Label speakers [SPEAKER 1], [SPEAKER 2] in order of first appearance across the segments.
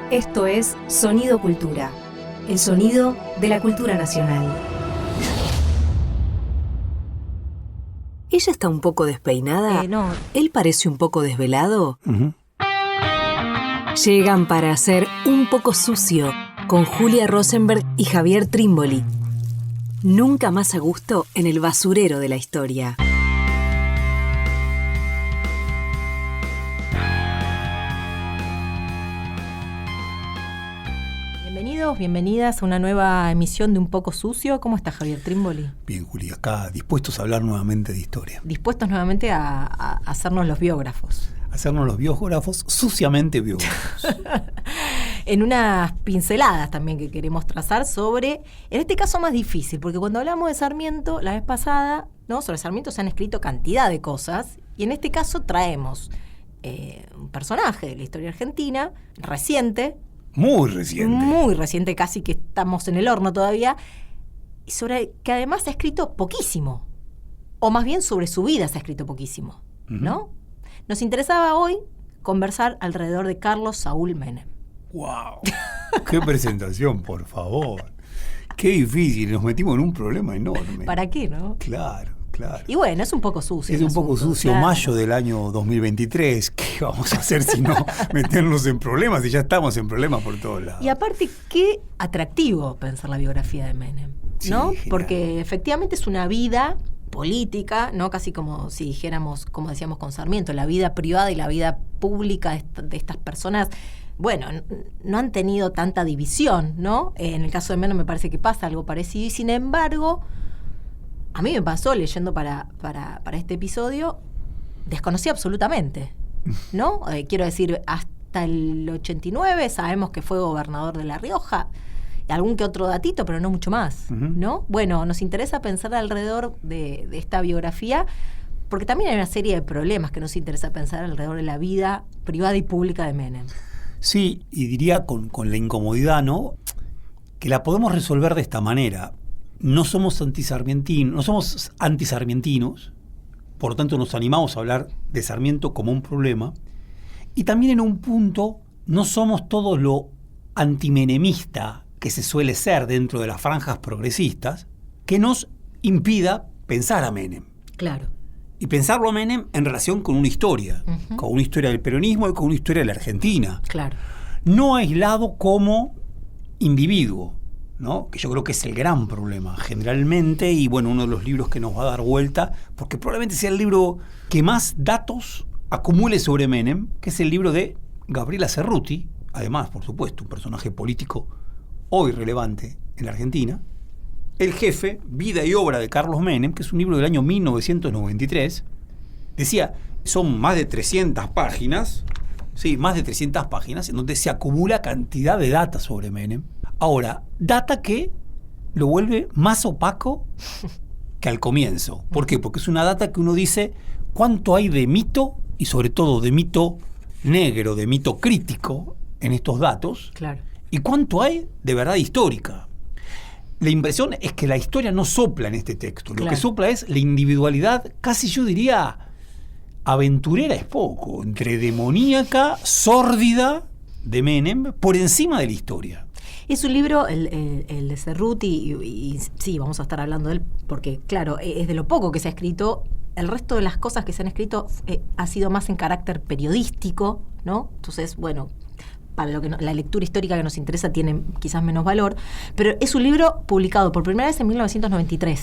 [SPEAKER 1] Esto es Sonido Cultura, el sonido de la cultura nacional.
[SPEAKER 2] ¿Ella está un poco despeinada?
[SPEAKER 3] No.
[SPEAKER 2] ¿Él parece un poco desvelado?
[SPEAKER 4] Uh-huh.
[SPEAKER 2] Llegan para hacer Un poco sucio con Julia Rosenberg y Javier Trimboli. Nunca más a gusto en el basurero de la historia.
[SPEAKER 3] Bienvenidos, bienvenidas a una nueva emisión de Un poco sucio. ¿Cómo está Javier Trimboli?
[SPEAKER 4] Bien, Julia, acá dispuestos a hablar nuevamente de historia.
[SPEAKER 3] Dispuestos nuevamente a hacernos los biógrafos.
[SPEAKER 4] Hacernos los biógrafos, suciamente biógrafos.
[SPEAKER 3] En unas pinceladas también que queremos trazar sobre, en este caso más difícil, porque cuando hablamos de Sarmiento, la vez pasada, ¿no? Sobre Sarmiento se han escrito cantidad de cosas, y en este caso traemos un personaje de la historia argentina, reciente.
[SPEAKER 4] Muy reciente,
[SPEAKER 3] Casi que estamos en el horno todavía, y sobre que además se ha escrito poquísimo, o más bien sobre su vida se ha escrito poquísimo, ¿no? Nos interesaba hoy conversar alrededor de Carlos Saúl Menem.
[SPEAKER 4] ¡Wow! ¡Qué presentación, por favor! ¡Qué difícil! Nos metimos en un problema enorme.
[SPEAKER 3] ¿Para qué, no?
[SPEAKER 4] Claro.
[SPEAKER 3] Y bueno, es un poco sucio.
[SPEAKER 4] Es un poco sucio, claro. Mayo del año 2023. ¿Qué vamos a hacer si no meternos en problemas? Y ya estamos en problemas por todos lados.
[SPEAKER 3] Y aparte, qué atractivo pensar la biografía de Menem, ¿no?
[SPEAKER 4] Sí,
[SPEAKER 3] porque efectivamente es una vida política, ¿no? Casi como si dijéramos, como decíamos con Sarmiento, la vida privada y la vida pública de estas personas, bueno, no han tenido tanta división, ¿no? En el caso de Menem me parece que pasa algo parecido, y sin embargo, a mí me pasó leyendo para este episodio, desconocí absolutamente, ¿no? Quiero decir, hasta el 89 sabemos que fue gobernador de La Rioja, algún que otro datito, pero no mucho más, ¿no? Bueno, nos interesa pensar alrededor de esta biografía, porque también hay una serie de problemas que nos interesa pensar alrededor de la vida privada y pública de Menem.
[SPEAKER 4] Sí, y diría con la incomodidad, ¿no? Que la podemos resolver de esta manera. No somos antisarmientinos, por lo tanto nos animamos a hablar de Sarmiento como un problema, y también en un punto no somos todos lo antimenemista que se suele ser dentro de las franjas progresistas, que nos impida pensar a Menem.
[SPEAKER 3] Claro.
[SPEAKER 4] Y pensarlo a Menem en relación con una historia, con una historia del peronismo y con una historia de la Argentina.
[SPEAKER 3] Claro.
[SPEAKER 4] No aislado como individuo, ¿no? Que yo creo que es el gran problema generalmente, y bueno, uno de los libros que nos va a dar vuelta, porque probablemente sea el libro que más datos acumule sobre Menem, que es el libro de Gabriela Cerruti, además, por supuesto, un personaje político hoy relevante en la Argentina. El jefe, vida y obra de Carlos Menem, que es un libro del año 1993, decía, son más de 300 páginas, sí, más de 300 páginas, en donde se acumula cantidad de data sobre Menem. Ahora, data que lo vuelve más opaco que al comienzo. ¿Por qué? Porque es una data que uno dice cuánto hay de mito, y sobre todo de mito negro, de mito crítico en estos datos.
[SPEAKER 3] Claro.
[SPEAKER 4] ¿Y cuánto hay de verdad histórica? La impresión es que la historia no sopla en este texto. Lo que sopla es la individualidad, casi yo diría, aventurera es poco, entre demoníaca, sórdida de Menem, por encima de la historia.
[SPEAKER 3] Es un libro, el de Cerruti, y sí, vamos a estar hablando de él, porque claro, es de lo poco que se ha escrito. El resto de las cosas que se han escrito ha sido más en carácter periodístico, ¿no? Entonces, bueno, para lo que la lectura histórica que nos interesa tiene quizás menos valor, pero es un libro publicado por primera vez en 1993,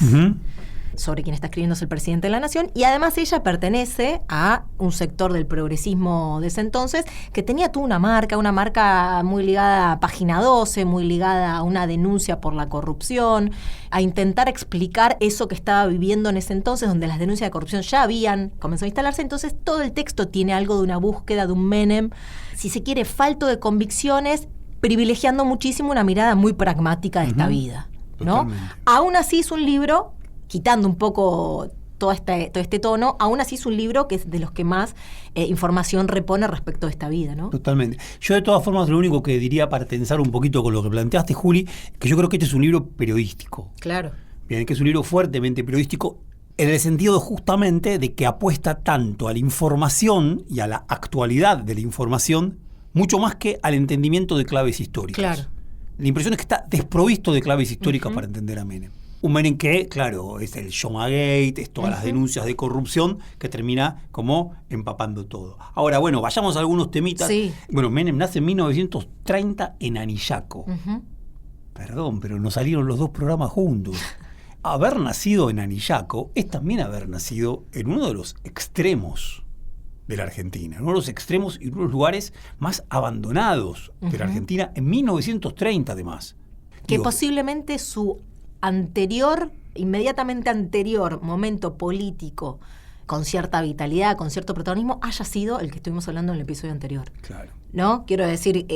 [SPEAKER 3] sobre quien está escribiendo es el presidente de la Nación, y además ella pertenece a un sector del progresismo de ese entonces que tenía toda una marca muy ligada a Página 12, muy ligada a una denuncia por la corrupción, a intentar explicar eso que estaba viviendo en ese entonces, donde las denuncias de corrupción ya habían comenzado a instalarse. Entonces todo el texto tiene algo de una búsqueda de un Menem, si se quiere, falto de convicciones, privilegiando muchísimo una mirada muy pragmática de esta vida, ¿no? Aún así es un libro, quitando un poco todo este tono, aún así es un libro que es de los que más información repone respecto de esta vida, ¿no?
[SPEAKER 4] Totalmente. Yo de todas formas lo único que diría para tensar un poquito con lo que planteaste, Juli, que yo creo que este es un libro periodístico.
[SPEAKER 3] Claro.
[SPEAKER 4] Bien, que es un libro fuertemente periodístico en el sentido justamente de que apuesta tanto a la información y a la actualidad de la información mucho más que al entendimiento de claves históricas.
[SPEAKER 3] Claro.
[SPEAKER 4] La impresión es que está desprovisto de claves históricas para entender a Menem. Un Menem que, claro, es el Shomagate, es todas las denuncias de corrupción que termina como empapando todo. Ahora, bueno, vayamos a algunos temitas.
[SPEAKER 3] Sí.
[SPEAKER 4] Bueno, Menem nace en 1930 en Anillaco. Perdón, pero no salieron los dos programas juntos. Haber nacido en Anillaco es también haber nacido en uno de los extremos de la Argentina, en uno de los extremos y uno de los lugares más abandonados de la Argentina en 1930 además.
[SPEAKER 3] Que posiblemente su inmediatamente anterior momento político con cierta vitalidad, con cierto protagonismo, haya sido el que estuvimos hablando en el episodio anterior.
[SPEAKER 4] Claro.
[SPEAKER 3] ¿No? Quiero decir,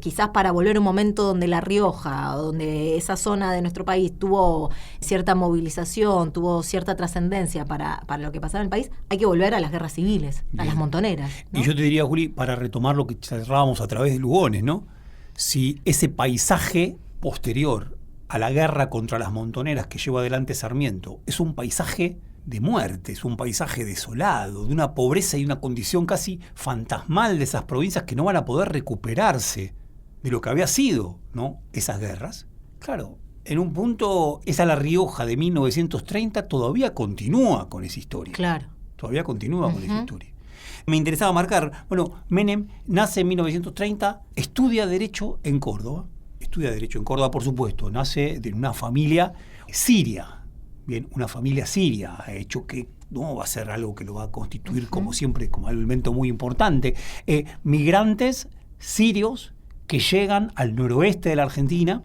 [SPEAKER 3] quizás para volver a un momento donde La Rioja, donde esa zona de nuestro país tuvo cierta movilización, tuvo cierta trascendencia para lo que pasaba en el país, hay que volver a las guerras civiles, a las montoneras, ¿no?
[SPEAKER 4] Y yo te diría, Juli, para retomar lo que cerrábamos a través de Lugones, ¿no? Si ese paisaje posterior a la guerra contra las montoneras que lleva adelante Sarmiento es un paisaje de muerte, es un paisaje desolado, de una pobreza y una condición casi fantasmal de esas provincias que no van a poder recuperarse de lo que había sido, ¿no? Esas guerras. Claro, en un punto esa La Rioja de 1930 todavía continúa con esa historia.
[SPEAKER 3] Claro.
[SPEAKER 4] Todavía continúa con esa historia. Me interesaba marcar, bueno, Menem nace en 1930, estudia Derecho en Córdoba. Estudia Derecho en Córdoba, por supuesto, nace de una familia siria. Bien, una familia siria, ha hecho que no va a ser algo que lo va a constituir como siempre, como un elemento muy importante. Migrantes sirios que llegan al noroeste de la Argentina,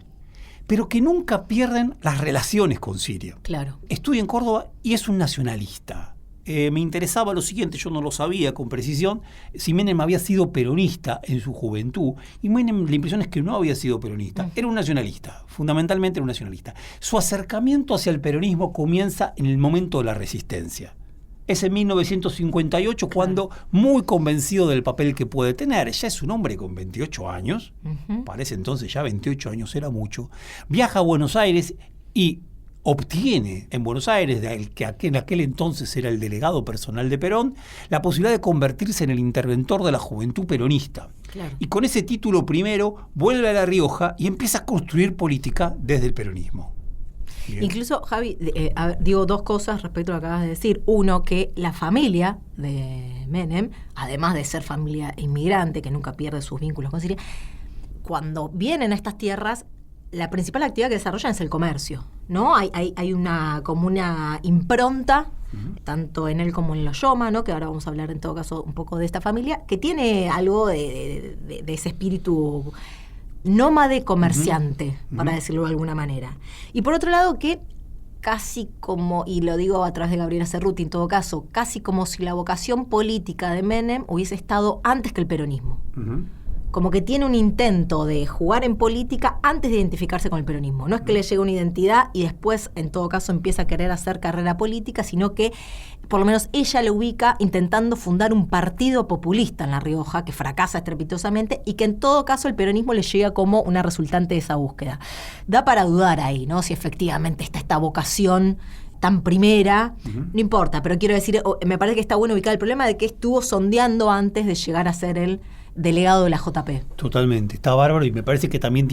[SPEAKER 4] pero que nunca pierden las relaciones con Siria.
[SPEAKER 3] Claro.
[SPEAKER 4] Estudia en Córdoba y es un nacionalista. Me interesaba lo siguiente, yo no lo sabía con precisión, si Menem había sido peronista en su juventud, y Menem, la impresión es que no había sido peronista, era un nacionalista, fundamentalmente era un nacionalista. Su acercamiento hacia el peronismo comienza en el momento de la resistencia. Es en 1958 cuando, muy convencido del papel que puede tener, ya es un hombre con 28 años, parece entonces ya 28 años era mucho, viaja a Buenos Aires y obtiene en Buenos Aires, que en aquel entonces era el delegado personal de Perón, la posibilidad de convertirse en el interventor de la juventud peronista.
[SPEAKER 3] Claro.
[SPEAKER 4] Y con ese título primero vuelve a La Rioja y empieza a construir política desde el peronismo. Bien.
[SPEAKER 3] Incluso, Javi, digo dos cosas respecto a lo que acabas de decir. Uno, que la familia de Menem, además de ser familia inmigrante, que nunca pierde sus vínculos con Siria, cuando vienen a estas tierras, la principal actividad que desarrollan es el comercio, ¿no? Hay como una impronta, tanto en él como en los Yoma, ¿no? Que ahora vamos a hablar en todo caso un poco de esta familia, que tiene algo de ese espíritu nómade comerciante, para decirlo de alguna manera. Y por otro lado, que casi como, y lo digo a través de Gabriela Cerruti en todo caso, casi como si la vocación política de Menem hubiese estado antes que el peronismo. Como que tiene un intento de jugar en política antes de identificarse con el peronismo. No es que le llegue una identidad y después, en todo caso, empieza a querer hacer carrera política, sino que, por lo menos, ella le ubica intentando fundar un partido populista en La Rioja, que fracasa estrepitosamente, y que en todo caso el peronismo le llega como una resultante de esa búsqueda. Da para dudar ahí, ¿no? Si efectivamente está esta vocación tan primera, no importa, pero quiero decir, me parece que está bueno ubicar el problema de que estuvo sondeando antes de llegar a ser el delegado de la JP.
[SPEAKER 4] Totalmente, está bárbaro y me parece que también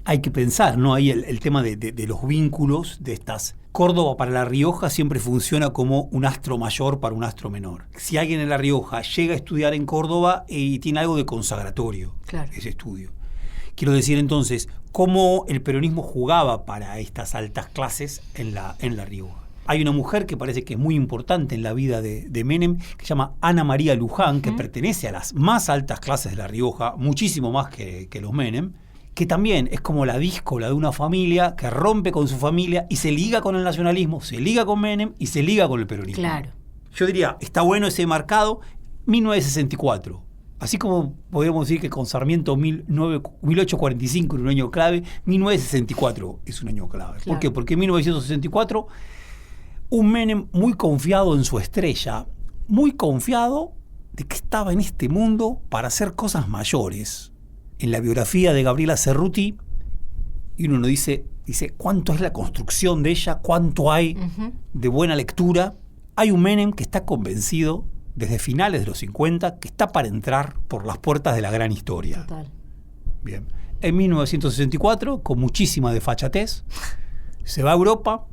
[SPEAKER 4] hay que pensar, ¿no? Ahí el tema de los vínculos de estas. Córdoba para La Rioja siempre funciona como un astro mayor para un astro menor. Si alguien en La Rioja llega a estudiar en Córdoba y tiene algo de consagratorio, claro, ese estudio. Quiero decir entonces, cómo el peronismo jugaba para estas altas clases en La Rioja. Hay una mujer que parece que es muy importante en la vida de Menem, que se llama Ana María Luján, que pertenece a las más altas clases de La Rioja, muchísimo más que los Menem, que también es como la díscola de una familia que rompe con su familia y se liga con el nacionalismo, se liga con Menem y se liga con el peronismo.
[SPEAKER 3] Claro.
[SPEAKER 4] Yo diría, está bueno ese marcado, 1964. Así como podríamos decir que con Sarmiento 1845 era un año clave, 1964 es un año clave.
[SPEAKER 3] Claro.
[SPEAKER 4] ¿Por qué? Porque en 1964... un Menem muy confiado en su estrella, muy confiado de que estaba en este mundo para hacer cosas mayores. En la biografía de Gabriela Cerruti, y uno dice cuánto es la construcción de ella, cuánto hay de buena lectura. Hay un Menem que está convencido desde finales de los 50, que está para entrar por las puertas de la gran historia.
[SPEAKER 3] Total.
[SPEAKER 4] Bien. En 1964, con muchísima desfachatez, se va a Europa,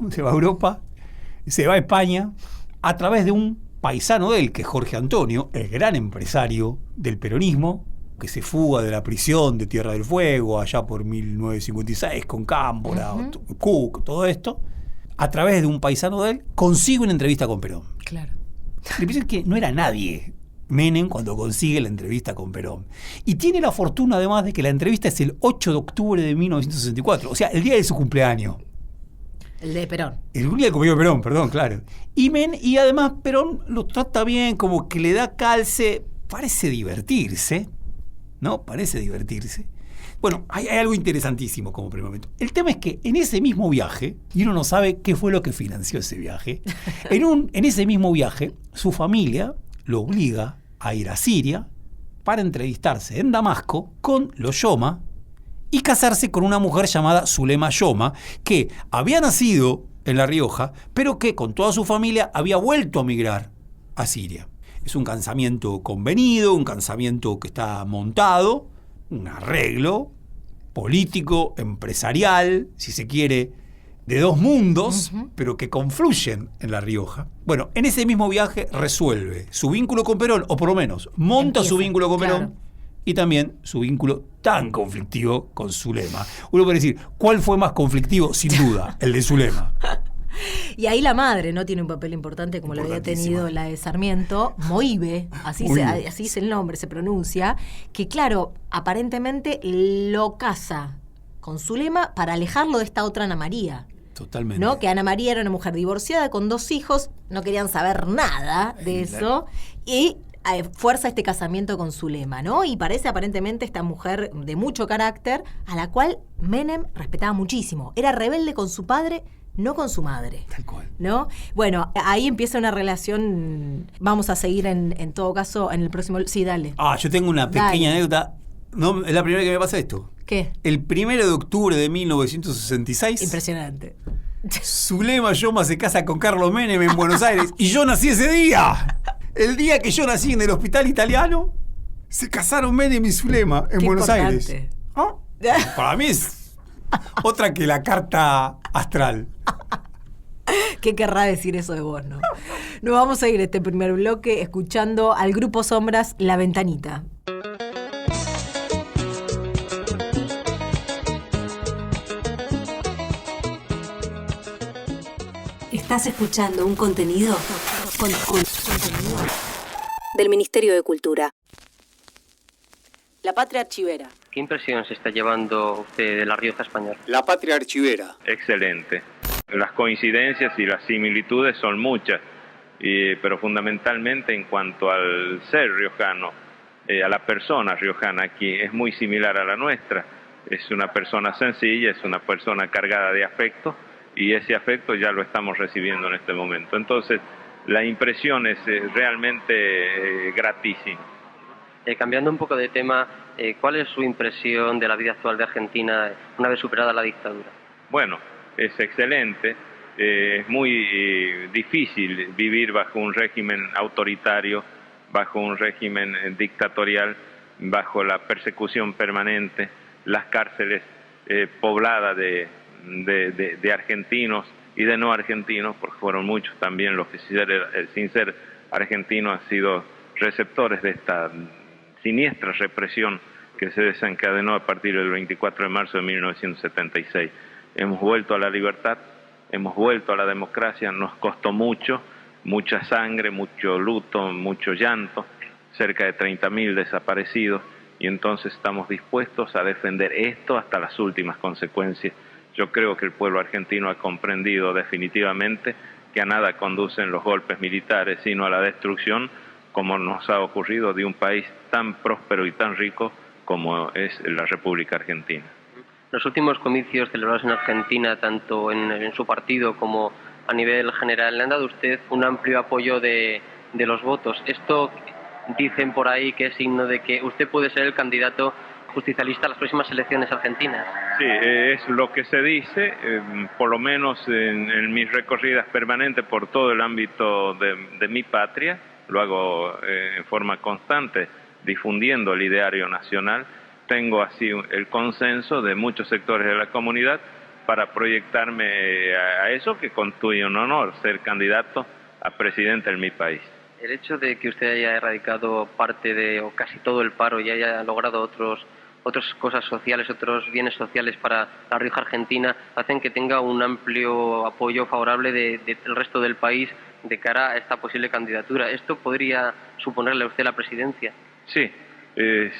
[SPEAKER 4] se va a España, a través de un paisano de él, que es Jorge Antonio, el gran empresario del peronismo, que se fuga de la prisión de Tierra del Fuego, allá por 1956, con Cámpora, Cook, todo esto. A través de un paisano de él, consigue una entrevista con Perón.
[SPEAKER 3] Claro.
[SPEAKER 4] Le piensan que no era nadie Menem cuando consigue la entrevista con Perón. Y tiene la fortuna, además, de que la entrevista es el 8 de octubre de 1964, o sea, el día de su cumpleaños.
[SPEAKER 3] El de Perón.
[SPEAKER 4] El día del cumpleaños de Perón, perdón, claro. Y además Perón lo trata bien, como que le da calce, parece divertirse, ¿no? Parece divertirse. Bueno, hay algo interesantísimo como primer momento. El tema es que en ese mismo viaje, y uno no sabe qué fue lo que financió ese viaje, en ese mismo viaje, su familia lo obliga a ir a Siria para entrevistarse en Damasco con los Yoma y casarse con una mujer llamada Zulema Yoma, que había nacido en La Rioja, pero que con toda su familia había vuelto a migrar a Siria. Es un casamiento convenido, un casamiento que está montado, un arreglo político, empresarial, si se quiere, de dos mundos, pero que confluyen en La Rioja. Bueno, en ese mismo viaje resuelve su vínculo con Perón, o por lo menos monta su vínculo con Perón, y también su vínculo tan conflictivo con Zulema. Uno puede decir, ¿cuál fue más conflictivo? Sin duda, el de Zulema.
[SPEAKER 3] Y ahí la madre no tiene un papel importante como lo había tenido la de Sarmiento, Moibe, así es el nombre, se pronuncia, que claro, aparentemente lo casa con Zulema para alejarlo de esta otra Ana María.
[SPEAKER 4] Totalmente.
[SPEAKER 3] ¿No? Que Ana María era una mujer divorciada con 2 hijos, no querían saber nada de eso, y fuerza este casamiento con Zulema, ¿no? Y parece aparentemente esta mujer de mucho carácter, a la cual Menem respetaba muchísimo. Era rebelde con su padre, no con su madre.
[SPEAKER 4] Tal cual.
[SPEAKER 3] ¿No? Bueno, ahí empieza una relación. Vamos a seguir en todo caso en el próximo. Sí, dale.
[SPEAKER 4] Yo tengo una pequeña anécdota. No, es la primera que me pasa esto.
[SPEAKER 3] ¿Qué?
[SPEAKER 4] El 1 de octubre de 1966.
[SPEAKER 3] Impresionante.
[SPEAKER 4] Zulema Yoma se casa con Carlos Menem en Buenos Aires. Y yo nací ese día. El día que yo nací en el hospital italiano, se casaron Menem y Zulema en Buenos Aires. ¿Ah? Para mí es otra que la carta astral.
[SPEAKER 3] ¿Qué querrá decir eso de vos, no? Nos vamos a ir este primer bloque escuchando al grupo Sombras La Ventanita.
[SPEAKER 2] Estás escuchando un contenido del Ministerio de Cultura.
[SPEAKER 3] La Patria Archivera.
[SPEAKER 5] ¿Qué impresión se está llevando usted de La Rioja española?
[SPEAKER 4] La Patria Archivera.
[SPEAKER 6] Excelente. Las coincidencias y las similitudes son muchas, pero fundamentalmente en cuanto al ser riojano, a la persona riojana aquí es muy similar a la nuestra. Es una persona sencilla, es una persona cargada de afecto, y ese afecto ya lo estamos recibiendo en este momento. Entonces, la impresión es realmente gratísima.
[SPEAKER 5] Cambiando un poco de tema, ¿cuál es su impresión de la vida actual de Argentina una vez superada la dictadura?
[SPEAKER 6] Bueno, es excelente. Es muy difícil vivir bajo un régimen autoritario, bajo un régimen dictatorial, bajo la persecución permanente, las cárceles pobladas de argentinos y de no argentinos, porque fueron muchos también los que sin ser argentinos han sido receptores de esta siniestra represión que se desencadenó a partir del 24 de marzo de 1976. Hemos vuelto a la libertad, hemos vuelto a la democracia, nos costó mucho, mucha sangre, mucho luto, mucho llanto, cerca de 30.000 desaparecidos, y entonces estamos dispuestos a defender esto hasta las últimas consecuencias. Yo creo que el pueblo argentino ha comprendido definitivamente que a nada conducen los golpes militares, sino a la destrucción, como nos ha ocurrido, de un país tan próspero y tan rico como es la República Argentina.
[SPEAKER 5] Los últimos comicios celebrados en Argentina, tanto en su partido como a nivel general, le han dado a usted un amplio apoyo de los votos. Esto dicen por ahí que es signo de que usted puede ser el candidato justicialista a las próximas elecciones argentinas.
[SPEAKER 6] Sí, es lo que se dice, por lo menos en mis recorridas permanentes por todo el ámbito de mi patria. lo hago en forma constante, difundiendo el ideario nacional. Tengo así el consenso de muchos sectores de la comunidad para proyectarme a eso que constituye un honor, ser candidato a presidente en mi país.
[SPEAKER 5] El hecho de que usted haya erradicado parte de, o casi todo el paro y haya logrado otras cosas sociales, otros bienes sociales para La Rioja Argentina, hacen que tenga un amplio apoyo favorable del resto del país de cara a esta posible candidatura. ¿Esto podría suponerle a usted la presidencia?
[SPEAKER 6] Sí,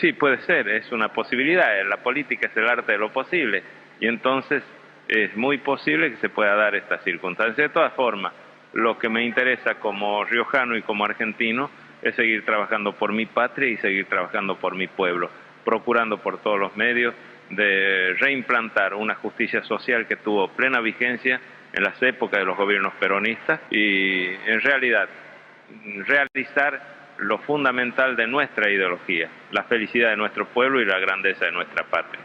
[SPEAKER 6] sí puede ser, es una posibilidad. La política es el arte de lo posible y entonces es muy posible que se pueda dar esta circunstancia. De todas formas, lo que me interesa como riojano y como argentino es seguir trabajando por mi patria y seguir trabajando por mi pueblo, procurando por todos los medios de reimplantar una justicia social que tuvo plena vigencia en las épocas de los gobiernos peronistas y en realidad realizar lo fundamental de nuestra ideología, la felicidad de nuestro pueblo y la grandeza de nuestra patria.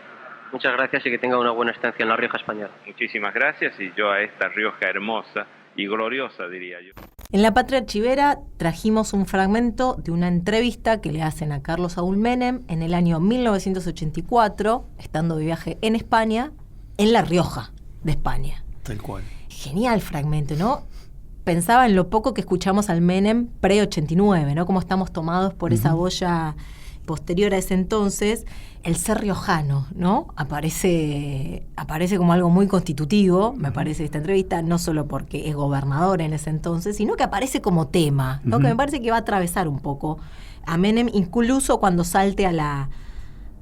[SPEAKER 5] Muchas gracias y que tenga una buena estancia en La Rioja española.
[SPEAKER 6] Muchísimas gracias y yo a esta Rioja hermosa y gloriosa, diría yo.
[SPEAKER 3] En La Patria Archivera trajimos un fragmento de una entrevista que le hacen a Carlos Saúl Menem en el año 1984, estando de viaje en España, en La Rioja de España.
[SPEAKER 4] Tal cual.
[SPEAKER 3] Genial fragmento, ¿no? Pensaba en lo poco que escuchamos al Menem pre-89, ¿no? Cómo estamos tomados por esa boya posterior a ese entonces. El ser riojano, ¿no? Aparece como algo muy constitutivo, me parece, esta entrevista, no solo porque es gobernador en ese entonces, sino que aparece como tema, ¿no? Que me parece que va a atravesar un poco a Menem, incluso cuando salte a la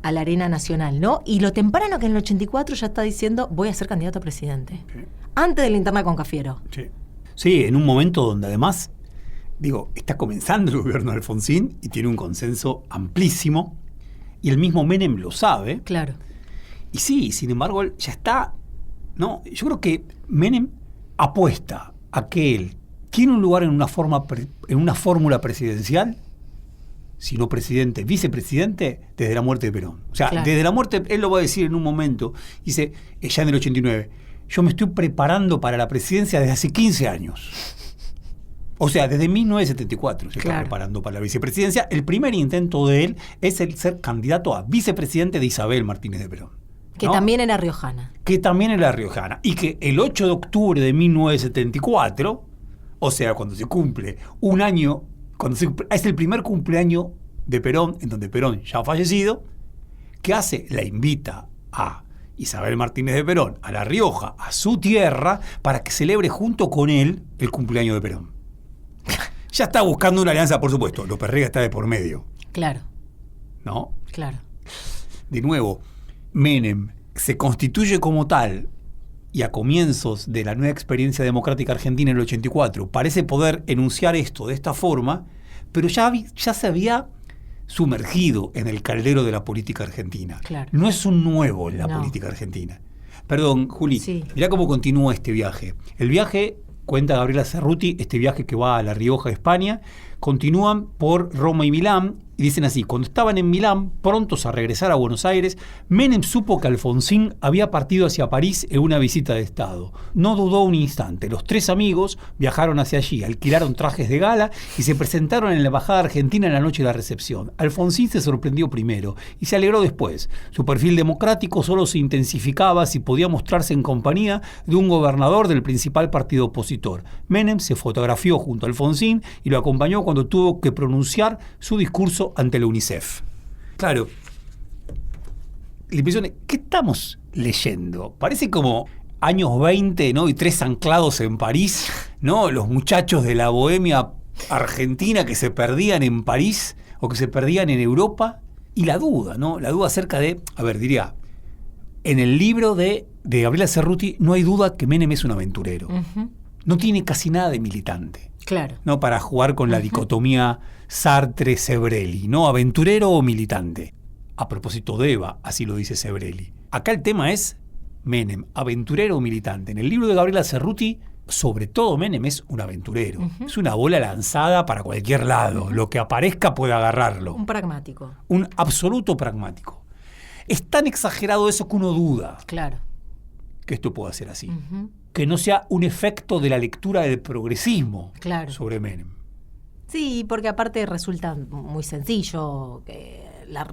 [SPEAKER 3] arena nacional, ¿no? Y lo temprano que en el 84 ya está diciendo, voy a ser candidato a presidente. Sí. Antes de la interna con Cafiero.
[SPEAKER 4] Sí. Sí, en un momento donde además, está comenzando el gobierno de Alfonsín y tiene un consenso amplísimo. Y el mismo Menem lo sabe.
[SPEAKER 3] Claro.
[SPEAKER 4] Y sí, sin embargo, él ya está. No, yo creo que Menem apuesta a que él tiene un lugar en una fórmula presidencial, si no presidente, vicepresidente, desde la muerte de Perón. O sea, desde la muerte, él lo va a decir en un momento, dice, ya en el 89, yo me estoy preparando para la presidencia desde hace 15 años. O sea, desde 1974 se está preparando para la vicepresidencia. El primer intento de él es el ser candidato a vicepresidente de Isabel Martínez de Perón.
[SPEAKER 3] Que también era riojana.
[SPEAKER 4] Que también era riojana. Y que el 8 de octubre de 1974, o sea, cuando se cumple un año, es el primer cumpleaños de Perón, en donde Perón ya ha fallecido, ¿qué hace? La invita a Isabel Martínez de Perón a La Rioja, a su tierra, para que celebre junto con él el cumpleaños de Perón. Ya está buscando una alianza, por supuesto. López Rega está de por medio.
[SPEAKER 3] Claro.
[SPEAKER 4] ¿No?
[SPEAKER 3] Claro.
[SPEAKER 4] De nuevo, Menem se constituye como tal y a comienzos de la nueva experiencia democrática argentina en el 84 parece poder enunciar esto de esta forma, pero ya se había sumergido en el caldero de la política argentina.
[SPEAKER 3] Claro.
[SPEAKER 4] No es un nuevo en la política argentina. Perdón, Juli, mirá cómo continúa este viaje. El viaje, cuenta Gabriela Cerruti, este viaje que va a La Rioja, España, continúan por Roma y Milán, y dicen así: cuando estaban en Milán, prontos a regresar a Buenos Aires, Menem supo que Alfonsín había partido hacia París en una visita de Estado. No dudó un instante. Los tres amigos viajaron hacia allí, alquilaron trajes de gala y se presentaron en la embajada argentina en la noche de la recepción. Alfonsín se sorprendió primero y se alegró después. Su perfil democrático solo se intensificaba si podía mostrarse en compañía de un gobernador del principal partido opositor. Menem se fotografió junto a Alfonsín y lo acompañó cuando tuvo que pronunciar su discurso ante la UNICEF. Claro, la impresión es, ¿qué estamos leyendo? Parece como años 20, ¿no? Y tres anclados en París, ¿no? Los muchachos de la bohemia argentina que se perdían en París o que se perdían en Europa. Y la duda, ¿no? La duda acerca de, en el libro de Gabriela Cerruti no hay duda que Menem es un aventurero. Uh-huh. No tiene casi nada de militante.
[SPEAKER 3] Claro.
[SPEAKER 4] ¿No? Para jugar con la dicotomía Sartre-Sebrelli, ¿no? Aventurero o militante. A propósito de Eva, así lo dice Sebrelli. Acá el tema es Menem, aventurero o militante. En el libro de Gabriela Cerruti, sobre todo Menem es un aventurero. Uh-huh. Es una bola lanzada para cualquier lado. Uh-huh. Lo que aparezca puede agarrarlo.
[SPEAKER 3] Un pragmático.
[SPEAKER 4] Un absoluto pragmático. Es tan exagerado eso que uno duda.
[SPEAKER 3] Claro.
[SPEAKER 4] Que esto pueda ser así. Uh-huh. Que no sea un efecto de la lectura del progresismo sobre Menem.
[SPEAKER 3] Sí, porque aparte resulta muy sencillo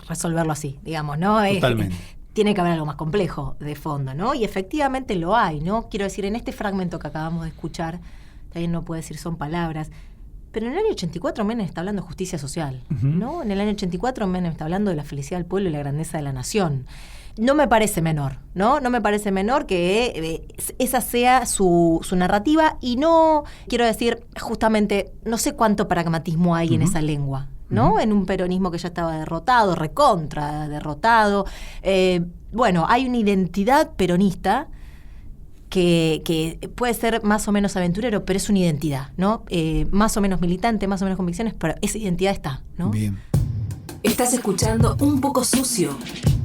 [SPEAKER 3] resolverlo así, digamos, ¿no?
[SPEAKER 4] Totalmente.
[SPEAKER 3] Tiene que haber algo más complejo de fondo, ¿no? Y efectivamente lo hay, ¿no? Quiero decir, en este fragmento que acabamos de escuchar, también no puede decir son palabras, pero en el año 84 Menem está hablando de justicia social, ¿no? En el año 84 Menem está hablando de la felicidad del pueblo y la grandeza de la nación. No me parece menor, ¿no? No me parece menor que esa sea su narrativa y no, quiero decir, justamente, no sé cuánto pragmatismo hay en esa lengua, ¿no? En un peronismo que ya estaba derrotado, recontra derrotado. Bueno, hay una identidad peronista que puede ser más o menos aventurero, pero es una identidad, ¿no? Más o menos militante, más o menos convicciones, pero esa identidad está, ¿no?
[SPEAKER 4] Bien.
[SPEAKER 2] Estás escuchando Un Poco Sucio,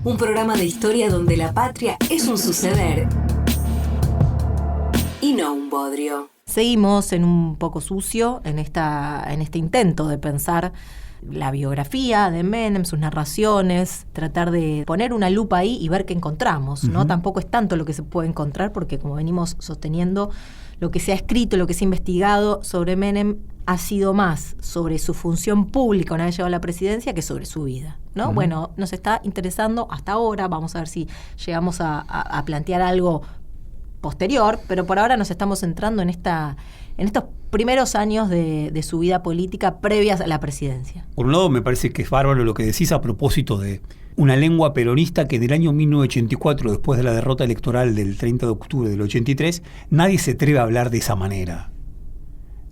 [SPEAKER 2] un programa de historia donde la patria es un suceder y no un bodrio.
[SPEAKER 3] Seguimos en Un Poco Sucio, en este intento de pensar la biografía de Menem, sus narraciones, tratar de poner una lupa ahí y ver qué encontramos, ¿no? Tampoco es tanto lo que se puede encontrar, porque como venimos sosteniendo, lo que se ha escrito, lo que se ha investigado sobre Menem ha sido más sobre su función pública una vez llegado a la presidencia que sobre su vida, ¿no? Bueno, nos está interesando hasta ahora, vamos a ver si llegamos a plantear algo posterior, pero por ahora nos estamos centrando en estos primeros años de su vida política previas a la presidencia.
[SPEAKER 4] Por un lado, me parece que es bárbaro lo que decís a propósito de una lengua peronista que en el año 1984, después de la derrota electoral del 30 de octubre del 83, nadie se atreve a hablar de esa manera.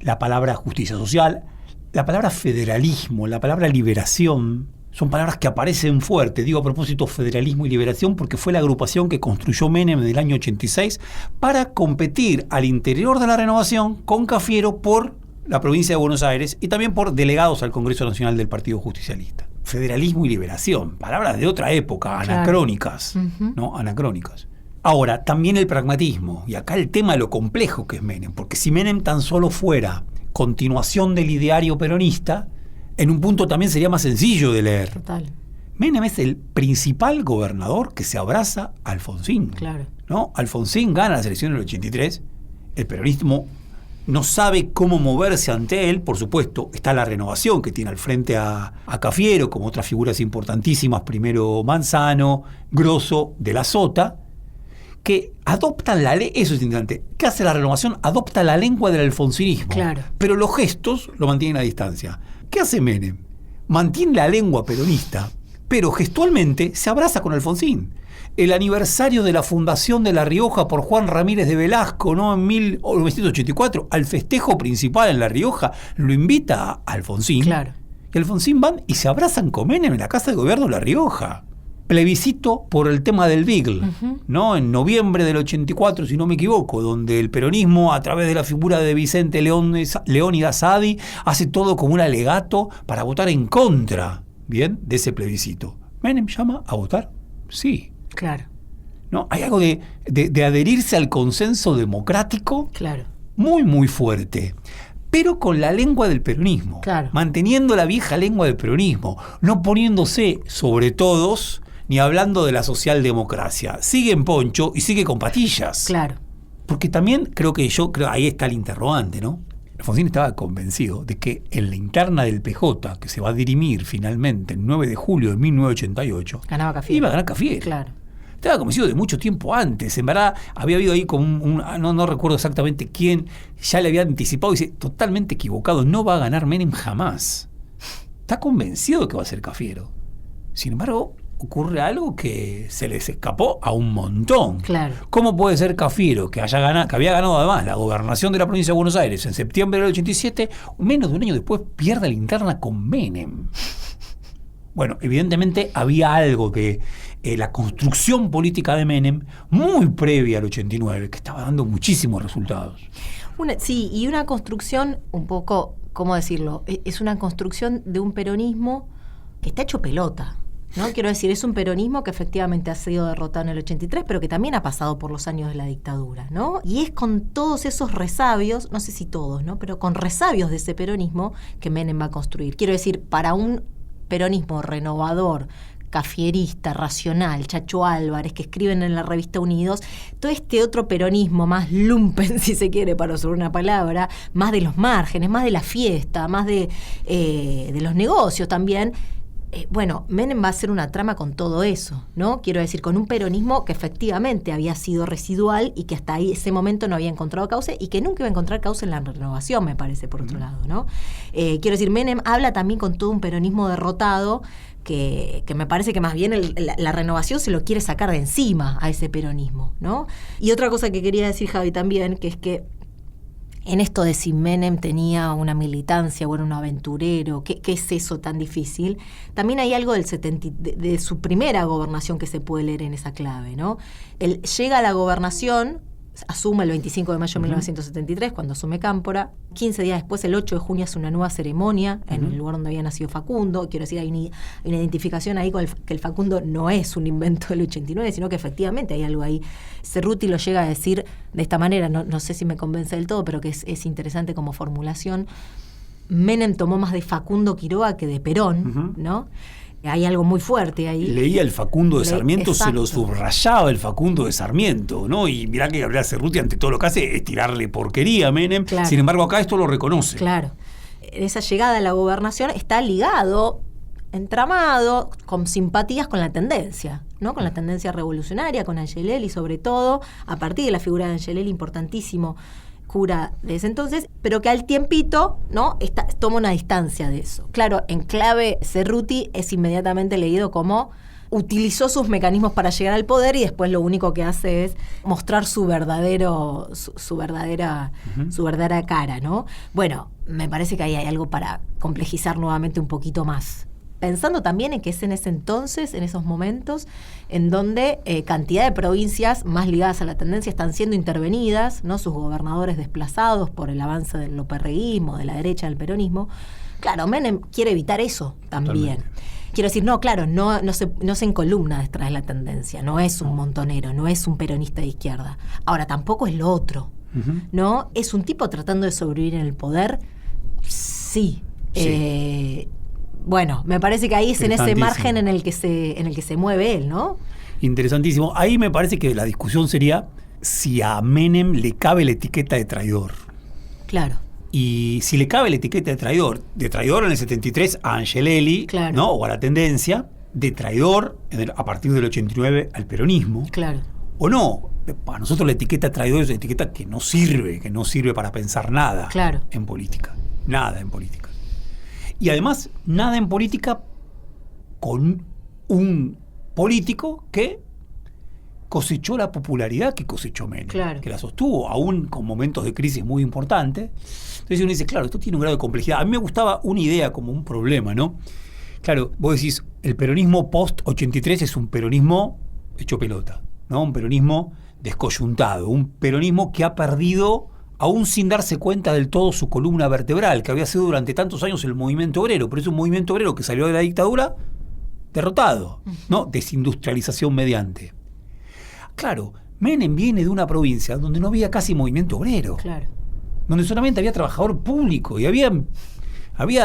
[SPEAKER 4] La palabra justicia social, la palabra federalismo, la palabra liberación, son palabras que aparecen fuerte. Digo a propósito federalismo y liberación porque fue la agrupación que construyó Menem en el año 86 para competir al interior de la Renovación con Cafiero por la provincia de Buenos Aires y también por delegados al Congreso Nacional del Partido Justicialista. Federalismo y liberación, palabras de otra época, anacrónicas, ¿no? Anacrónicas. Ahora, también el pragmatismo, y acá el tema de lo complejo que es Menem, porque si Menem tan solo fuera continuación del ideario peronista, en un punto también sería más sencillo de leer.
[SPEAKER 3] Total.
[SPEAKER 4] Menem es el principal gobernador que se abraza a Alfonsín.
[SPEAKER 3] Claro. ¿No?
[SPEAKER 4] Alfonsín gana las elecciones del 83, el peronismo no sabe cómo moverse ante él, por supuesto, está la Renovación que tiene al frente a Cafiero, como otras figuras importantísimas, primero Manzano, Grosso, de la Sota, que adoptan la ley, eso es interesante, ¿qué hace la Renovación? Adopta la lengua del alfonsinismo,
[SPEAKER 3] claro,
[SPEAKER 4] pero los gestos lo mantienen a distancia. ¿Qué hace Menem? Mantiene la lengua peronista, pero gestualmente se abraza con Alfonsín. El aniversario de la fundación de La Rioja por Juan Ramírez de Velasco, ¿no? En 1984, al festejo principal en La Rioja, lo invita a Alfonsín.
[SPEAKER 3] Claro.
[SPEAKER 4] Y Alfonsín van y se abrazan con Menem en la Casa de Gobierno de La Rioja. Plebiscito por el tema del Beagle, ¿no? En noviembre del 84, si no me equivoco, donde el peronismo, a través de la figura de Vicente Leónidas Sadi, hace todo como un alegato para votar en contra, ¿bien?, de ese plebiscito. ¿Menem llama a votar? Sí.
[SPEAKER 3] Claro.
[SPEAKER 4] ¿No? Hay algo de adherirse al consenso democrático,
[SPEAKER 3] claro,
[SPEAKER 4] muy, muy fuerte. Pero con la lengua del peronismo,
[SPEAKER 3] claro,
[SPEAKER 4] manteniendo la vieja lengua del peronismo, no poniéndose sobre todos, ni hablando de la socialdemocracia. Sigue en poncho y sigue con patillas.
[SPEAKER 3] Claro.
[SPEAKER 4] Porque también creo ahí está el interrogante, ¿no? Alfonsín estaba convencido de que en la interna del PJ, que se va a dirimir finalmente el 9 de julio de 1988,
[SPEAKER 3] ganaba Cafiero.
[SPEAKER 4] Iba a ganar Cafiero.
[SPEAKER 3] Claro.
[SPEAKER 4] Estaba convencido de mucho tiempo antes. En verdad, había habido ahí como no recuerdo exactamente quién, ya le había anticipado y dice, totalmente equivocado, no va a ganar Menem jamás. Está convencido de que va a ser Cafiero. Sin embargo, ocurre algo que se les escapó a un montón.
[SPEAKER 3] Claro.
[SPEAKER 4] ¿Cómo puede ser Cafiero, que había ganado además la gobernación de la provincia de Buenos Aires en septiembre del 87, menos de un año después pierde la interna con Menem? Bueno, evidentemente había algo que la construcción política de Menem, muy previa al 89, que estaba dando muchísimos resultados.
[SPEAKER 3] Sí, y una construcción un poco, ¿cómo decirlo? Es una construcción de un peronismo que está hecho pelota, ¿no? Quiero decir, es un peronismo que efectivamente ha sido derrotado en el 83, pero que también ha pasado por los años de la dictadura, ¿no? Y es con todos esos resabios, no sé si todos, ¿no?, pero con resabios de ese peronismo que Menem va a construir. Quiero decir, para un peronismo renovador, Cafierista, Racional, Chacho Álvarez, que escriben en la revista Unidos, todo este otro peronismo más lumpen, si se quiere, para usar una palabra, más de los márgenes, más de la fiesta, más de los negocios también. Bueno, Menem va a hacer una trama con todo eso, ¿no? Quiero decir, con un peronismo que efectivamente había sido residual y que hasta ahí ese momento no había encontrado cauce y que nunca iba a encontrar cauce en la renovación, me parece, por otro lado, ¿no? Quiero decir, Menem habla también con todo un peronismo derrotado que me parece que más bien la renovación se lo quiere sacar de encima a ese peronismo, ¿no? Y otra cosa que quería decir, Javi, también, que es que en esto de si Menem tenía una militancia o era un aventurero, ¿qué es eso tan difícil? También hay algo de su primera gobernación que se puede leer en esa clave, ¿no? Él llega a la gobernación, asume el 25 de mayo de 1973, cuando asume Cámpora. 15 días después, el 8 de junio, hace una nueva ceremonia en el lugar donde había nacido Facundo. Quiero decir, hay una identificación ahí con que el Facundo no es un invento del 89, sino que efectivamente hay algo ahí. Cerruti lo llega a decir de esta manera, no sé si me convence del todo, pero que es interesante como formulación. Menem tomó más de Facundo Quiroga que de Perón, ¿no? Hay algo muy fuerte ahí.
[SPEAKER 4] Leía el Facundo de Sarmiento,
[SPEAKER 3] exacto.
[SPEAKER 4] Se lo subrayaba el Facundo de Sarmiento, ¿no? Y mirá que Gabriela Cerruti ante todo lo que hace es tirarle porquería a Menem.
[SPEAKER 3] Claro.
[SPEAKER 4] Sin embargo, acá esto lo reconoce.
[SPEAKER 3] Claro. Esa llegada a la gobernación está ligado, entramado, con simpatías con la tendencia, ¿no? Con la tendencia revolucionaria, con Angelelli sobre todo, a partir de la figura de Angelelli, importantísimo cura de ese entonces, pero que al tiempito, ¿no? Toma una distancia de eso. Claro, en clave Cerruti es inmediatamente leído como utilizó sus mecanismos para llegar al poder y después lo único que hace es mostrar su verdadera cara, ¿no? Bueno, me parece que ahí hay algo para complejizar nuevamente un poquito más. Pensando también en que es en ese entonces, en esos momentos, en donde cantidad de provincias más ligadas a la tendencia están siendo intervenidas, ¿no? Sus gobernadores desplazados por el avance del loperreguismo, de la derecha del peronismo. Claro, Menem quiere evitar eso también. Totalmente. Quiero decir, no, claro, no se encolumna detrás de la tendencia, no es un montonero, no es un peronista de izquierda. Ahora, tampoco es lo otro, ¿no? ¿Es un tipo tratando de sobrevivir en el poder? Sí. Bueno, me parece que ahí es en ese margen en el que se mueve él, ¿no?
[SPEAKER 4] Interesantísimo. Ahí me parece que la discusión sería si a Menem le cabe la etiqueta de traidor.
[SPEAKER 3] Claro.
[SPEAKER 4] Y si le cabe la etiqueta de traidor en el 73 a Angelelli, claro, ¿no? O a la tendencia, de traidor a partir del 89 al peronismo.
[SPEAKER 3] Claro.
[SPEAKER 4] O no. Para nosotros la etiqueta de traidor es una etiqueta que no sirve para pensar nada, claro, en política. Nada en política. Y además, nada en política con un político que cosechó la popularidad que cosechó Menem, claro, que la sostuvo, aún con momentos de crisis muy importantes. Entonces uno dice, claro, esto tiene un grado de complejidad. A mí me gustaba una idea como un problema, ¿no? Claro, vos decís, el peronismo post-83 es un peronismo hecho pelota, ¿no? Un peronismo descoyuntado, un peronismo que ha perdido, aún sin darse cuenta del todo, su columna vertebral, que había sido durante tantos años el movimiento obrero, pero es un movimiento obrero que salió de la dictadura derrotado, ¿no? Desindustrialización mediante. Claro, Menem viene de una provincia donde no había casi movimiento obrero, claro, donde solamente había trabajador público y había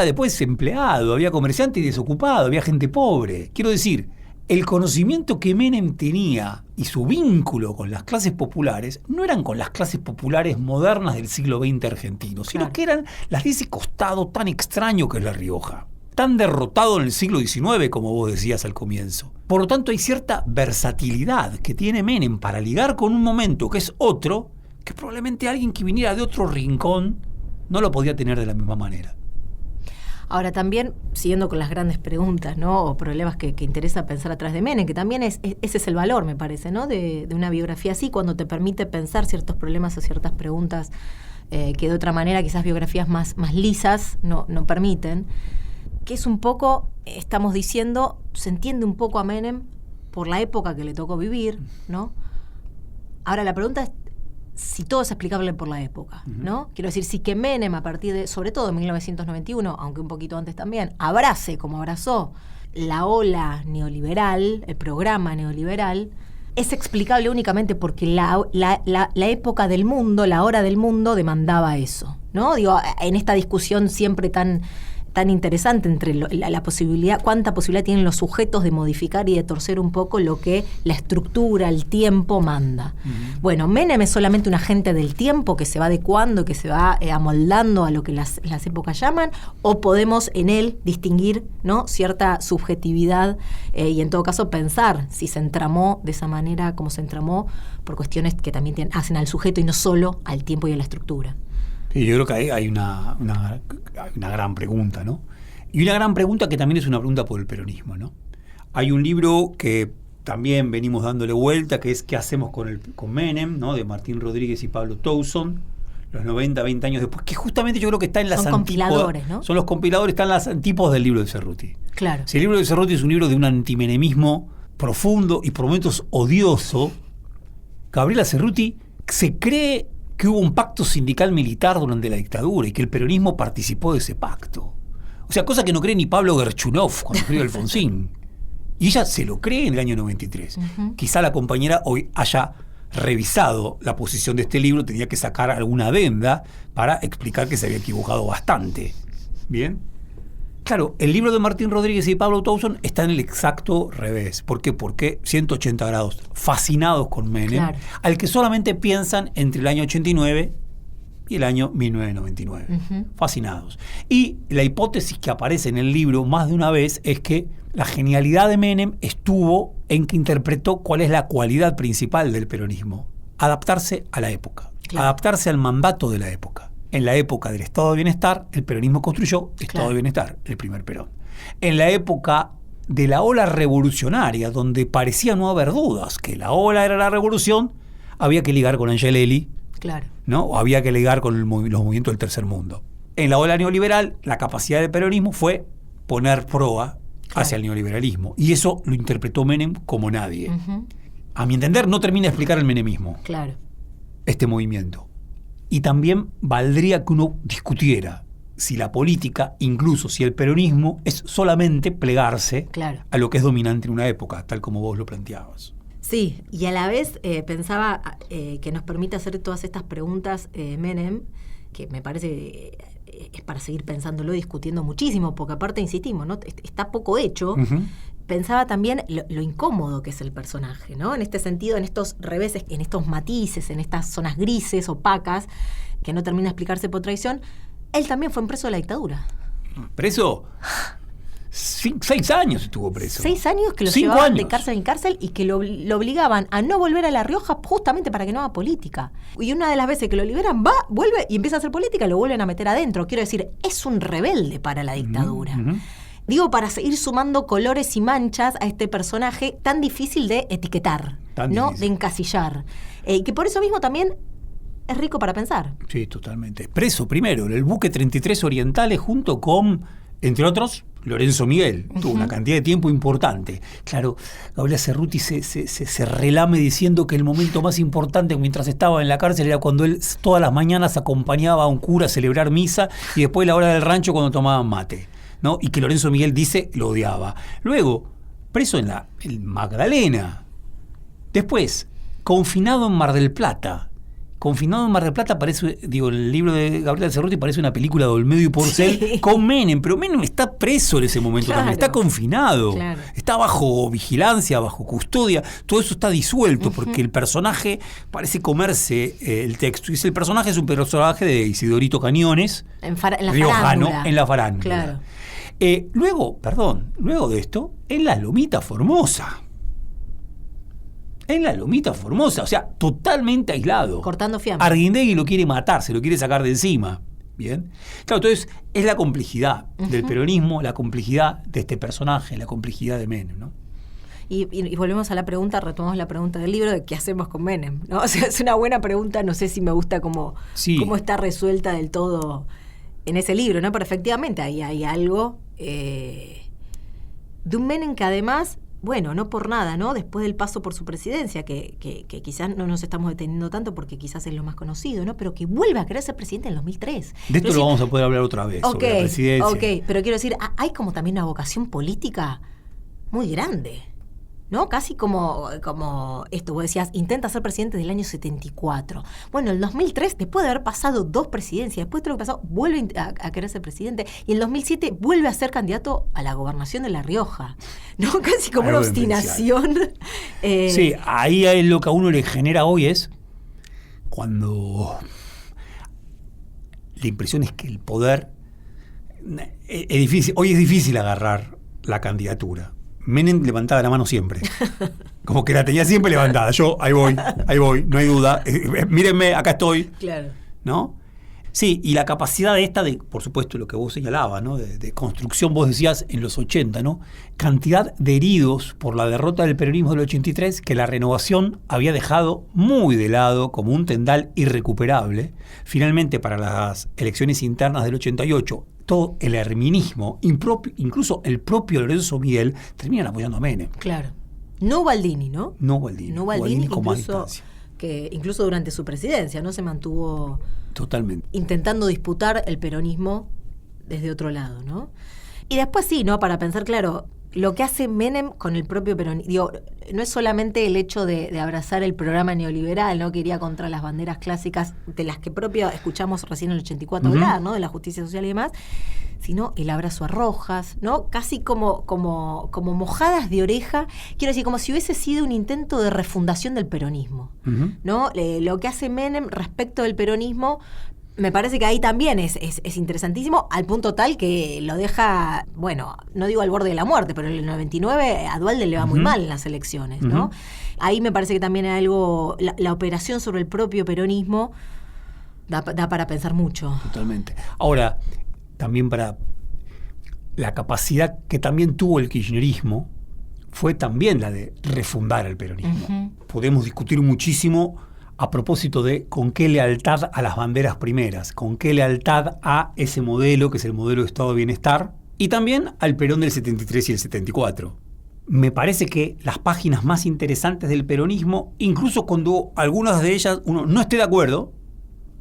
[SPEAKER 4] después empleado, había comerciante y desocupado, había gente pobre. Quiero decir, el conocimiento que Menem tenía y su vínculo con las clases populares no eran con las clases populares modernas del siglo XX argentino, sino claro, que eran las de ese costado tan extraño que es La Rioja, tan derrotado en el siglo XIX, como vos decías al comienzo. Por lo tanto, hay cierta versatilidad que tiene Menem para ligar con un momento que es otro, que probablemente alguien que viniera de otro rincón no lo podía tener de la misma manera.
[SPEAKER 3] Ahora también, siguiendo con las grandes preguntas, ¿no? O problemas que interesa pensar atrás de Menem, que también ese es el valor, me parece, ¿no? De una biografía así, cuando te permite pensar ciertos problemas o ciertas preguntas que de otra manera quizás biografías más lisas no permiten, que es un poco, estamos diciendo, se entiende un poco a Menem por la época que le tocó vivir, ¿no? Ahora la pregunta es si todo es explicable por la época, ¿no? Quiero decir, si que Menem, a partir de, sobre todo en 1991, aunque un poquito antes también, abrace como abrazó la ola neoliberal, el programa neoliberal, es explicable únicamente porque la época del mundo, la hora del mundo demandaba eso, ¿no? Digo, en esta discusión siempre tan tan interesante entre la posibilidad, cuánta posibilidad tienen los sujetos de modificar y de torcer un poco lo que la estructura, el tiempo manda. Bueno, Menem es solamente un agente del tiempo que se va adecuando, que se va amoldando a lo que las épocas llaman, o podemos en él distinguir, ¿no?, cierta subjetividad y en todo caso pensar si se entramó de esa manera como se entramó por cuestiones que también hacen al sujeto y no solo al tiempo y a la estructura.
[SPEAKER 4] Sí, yo creo que hay una gran pregunta, ¿no? Y una gran pregunta que también es una pregunta por el peronismo, ¿no? Hay un libro que también venimos dándole vuelta, que es ¿Qué hacemos con Menem?, ¿no?, de Martín Rodríguez y Pablo Towson, los 90, 20 años después, que justamente yo creo que está en las
[SPEAKER 3] Son compiladores, ¿no?
[SPEAKER 4] Son los compiladores, están las antípodas del libro de Cerruti.
[SPEAKER 3] Claro.
[SPEAKER 4] Si el libro de Cerruti es un libro de un antimenemismo profundo y por momentos odioso, Gabriela Cerruti se cree que hubo un pacto sindical militar durante la dictadura y que el peronismo participó de ese pacto. O sea, cosa que no cree ni Pablo Gerchunov cuando escribió Alfonsín. Y ella se lo cree en el año 93. Quizá la compañera hoy haya revisado la posición de este libro, tenía que sacar alguna adenda para explicar que se había equivocado bastante. ¿Bien? Claro, el libro de Martín Rodríguez y Pablo Towson está en el exacto revés. ¿Por qué? Porque 180 grados, fascinados con Menem, claro, al que solamente piensan entre el año 89 y el año 1999. Fascinados. Y la hipótesis que aparece en el libro más de una vez es que la genialidad de Menem estuvo en que interpretó cuál es la cualidad principal del peronismo: adaptarse a la época, claro, adaptarse al mandato de la época. En la época del Estado de Bienestar, el peronismo construyó Estado, claro, de Bienestar, el primer Perón. En la época de la ola revolucionaria, donde parecía no haber dudas que la ola era la revolución, había que ligar con Angelelli, claro, ¿no? O había que ligar con los movimientos del tercer mundo. En la ola neoliberal, la capacidad del peronismo fue poner proa, claro, hacia el neoliberalismo. Y eso lo interpretó Menem como nadie. A mi entender, no termina de explicar el menemismo, claro, este movimiento. Y también valdría que uno discutiera si la política, incluso si el peronismo, es solamente plegarse, claro, a lo que es dominante en una época, tal como vos lo planteabas.
[SPEAKER 3] Sí, y a la vez pensaba que nos permite hacer todas estas preguntas Menem, que me parece es para seguir pensándolo y discutiendo muchísimo, porque aparte, insistimos, ¿no?, está poco hecho. Pensaba también lo incómodo que es el personaje, ¿no? En este sentido, en estos reveses, en estos matices, en estas zonas grises, opacas, que no termina de explicarse por traición. Él también fue preso de la dictadura.
[SPEAKER 4] ¿Preso? 6 años estuvo preso.
[SPEAKER 3] 6 años que lo llevaban de cárcel en cárcel y que lo obligaban a no volver a La Rioja justamente para que no haga política. Y una de las veces que lo liberan, vuelve y empieza a hacer política y lo vuelven a meter adentro. Quiero decir, es un rebelde para la dictadura. Digo, para seguir sumando colores y manchas a este personaje tan difícil de etiquetar, ¿no? De encasillar. Que por eso mismo también es rico para pensar. Sí, totalmente. Preso primero en el buque 33 Orientales junto con, entre otros, Lorenzo Miguel. Tuvo una cantidad de tiempo importante. Claro, Gabriela Cerruti se relame diciendo que el momento más importante mientras estaba en la cárcel era cuando él todas las mañanas acompañaba a un cura a celebrar misa y después la hora del rancho cuando tomaban mate, ¿no? Y que Lorenzo Miguel dice lo odiaba. Luego, preso en Magdalena. Después, confinado en Mar del Plata. Confinado en Mar del Plata parece, el libro de Gabriela Cerruti parece una película de Olmedo y Porcel, sí, con Menem, pero Menem está preso en ese momento, claro, también, está confinado, claro, está bajo vigilancia, bajo custodia, todo eso está disuelto porque el personaje parece comerse el texto, y el personaje es un personaje de Isidorito Cañones, riojano, en la farándula. Claro. Luego de esto, en la Lomita Formosa. En la Lomita Formosa, o sea, totalmente aislado. Cortando fiambre. Arguindegui lo quiere matar, se lo quiere sacar de encima. ¿Bien? Claro, entonces es la complejidad del peronismo, la complejidad de este personaje, la complejidad de Menem, ¿no? Y volvemos a la pregunta, retomamos la pregunta del libro de qué hacemos con Menem, ¿no? O sea, es una buena pregunta, no sé si me gusta cómo está resuelta del todo en ese libro, ¿no? Pero efectivamente ahí hay algo de un Menem que además, bueno, no por nada, ¿no? Después del paso por su presidencia, que quizás no nos estamos deteniendo tanto porque quizás es lo más conocido, ¿no? Pero que vuelve a querer ser presidente en 2003. De esto lo vamos a poder hablar otra vez, sobre la presidencia. Ok, pero quiero decir, hay como también una vocación política muy grande, ¿no? Casi como esto, vos decías, intenta ser presidente del año 74. Bueno, el 2003, después de haber pasado 2 presidencias, después de lo que pasó, vuelve a querer ser presidente, y en el 2007 vuelve a ser candidato a la gobernación de La Rioja, ¿no? Casi como una obstinación.
[SPEAKER 4] Sí, ahí lo que a uno le genera hoy es cuando la impresión es que el poder es difícil, hoy es difícil agarrar la candidatura. Menem levantaba la mano siempre. Como que la tenía siempre levantada. Yo, ahí voy, no hay duda. Mírenme, acá estoy.
[SPEAKER 3] Claro.
[SPEAKER 4] ¿No? Sí, y la capacidad esta de, por supuesto, lo que vos señalabas, ¿no? De construcción, vos decías en los 80, ¿no? Cantidad de heridos por la derrota del peronismo del 83 que la Renovación había dejado muy de lado como un tendal irrecuperable. Finalmente, para las elecciones internas del 88, todo el herminismo, incluso el propio Lorenzo Miguel, terminan apoyando a Menem.
[SPEAKER 3] Claro. No Baldini, ¿no?
[SPEAKER 4] No Baldini con más distancia.
[SPEAKER 3] Que incluso durante su presidencia, ¿no? Se mantuvo
[SPEAKER 4] totalmente
[SPEAKER 3] intentando disputar el peronismo desde otro lado, ¿no? Y después sí, ¿no? Para pensar, claro, lo que hace Menem con el propio peronismo, digo, no es solamente el hecho de abrazar el programa neoliberal, ¿no? Que iría contra las banderas clásicas de las que propio escuchamos recién en el 84 hablar, ¿no? De la justicia social y demás, sino el abrazo a Rojas, ¿no? Casi como mojadas de oreja, quiero decir, como si hubiese sido un intento de refundación del peronismo, ¿no? Lo que hace Menem respecto del peronismo, me parece que ahí también es interesantísimo, al punto tal que lo deja, bueno, no digo al borde de la muerte, pero en el 99 a Duhalde le va muy mal en las elecciones, ¿no? Ahí me parece que también hay algo, la operación sobre el propio peronismo da para pensar mucho.
[SPEAKER 4] Totalmente. Ahora, también para la capacidad que también tuvo el kirchnerismo fue también la de refundar el peronismo. Podemos discutir muchísimo a propósito de con qué lealtad a las banderas primeras, con qué lealtad a ese modelo que es el modelo de Estado de Bienestar, y también al Perón del 73 y el 74. Me parece que las páginas más interesantes del peronismo, incluso cuando algunas de ellas uno no esté de acuerdo,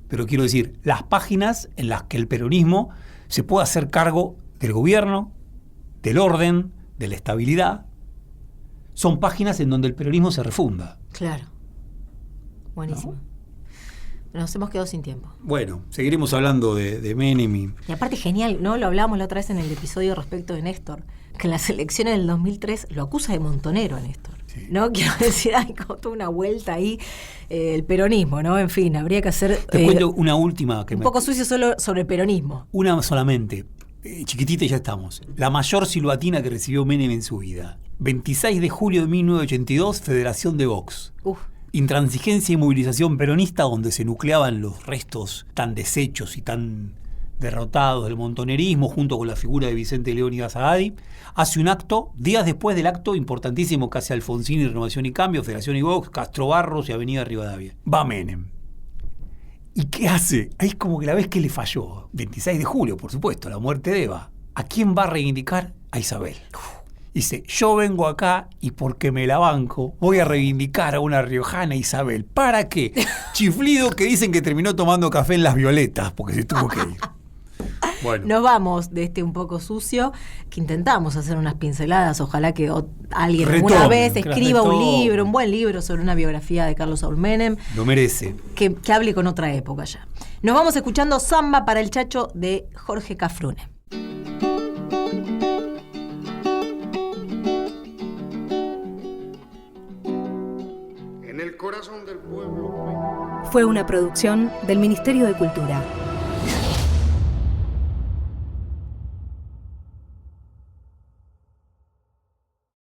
[SPEAKER 4] pero quiero decir, las páginas en las que el peronismo se puede hacer cargo del gobierno, del orden, de la estabilidad, son páginas en donde el peronismo se refunda.
[SPEAKER 3] Claro. Buenísimo. ¿No? Nos hemos quedado sin tiempo.
[SPEAKER 4] Bueno, seguiremos hablando de Menem.
[SPEAKER 3] Y aparte genial, ¿no? Lo hablábamos la otra vez en el episodio respecto de Néstor, que en las elecciones del 2003 lo acusa de montonero a Néstor. Sí. ¿No? Quiero decir, hay como toda una vuelta ahí, el peronismo, ¿no? En fin, habría que hacer...
[SPEAKER 4] Te cuento una última.
[SPEAKER 3] Un poco sucio solo sobre el peronismo.
[SPEAKER 4] Una solamente, chiquitita y ya estamos. La mayor silbatina que recibió Menem en su vida. 26 de julio de 1982, Federación de Vox. Intransigencia y movilización peronista, donde se nucleaban los restos tan deshechos y tan derrotados del montonerismo, junto con la figura de Vicente Leónidas Agadi, hace un acto, días después del acto importantísimo que hace Alfonsín y Renovación y Cambio, Federación y Vox, Castro Barros y Avenida Rivadavia. Va Menem. ¿Y qué hace? Ahí como que la vez que le falló, 26 de julio, por supuesto, la muerte de Eva. ¿A quién va a reivindicar? A Isabel. Dice, yo vengo acá y porque me la banco voy a reivindicar a una riojana Isabel. ¿Para qué? Chiflido que dicen que terminó tomando café en Las Violetas porque se tuvo que ir. Bueno.
[SPEAKER 3] Nos vamos de este un poco sucio, que intentamos hacer unas pinceladas. Ojalá que alguien alguna vez escriba un libro, un buen libro sobre una biografía de Carlos Saúl Menem.
[SPEAKER 4] Lo merece.
[SPEAKER 3] Que hable con otra época ya. Nos vamos escuchando Samba para el Chacho de Jorge Cafrune.
[SPEAKER 1] Fue una producción del Ministerio de Cultura.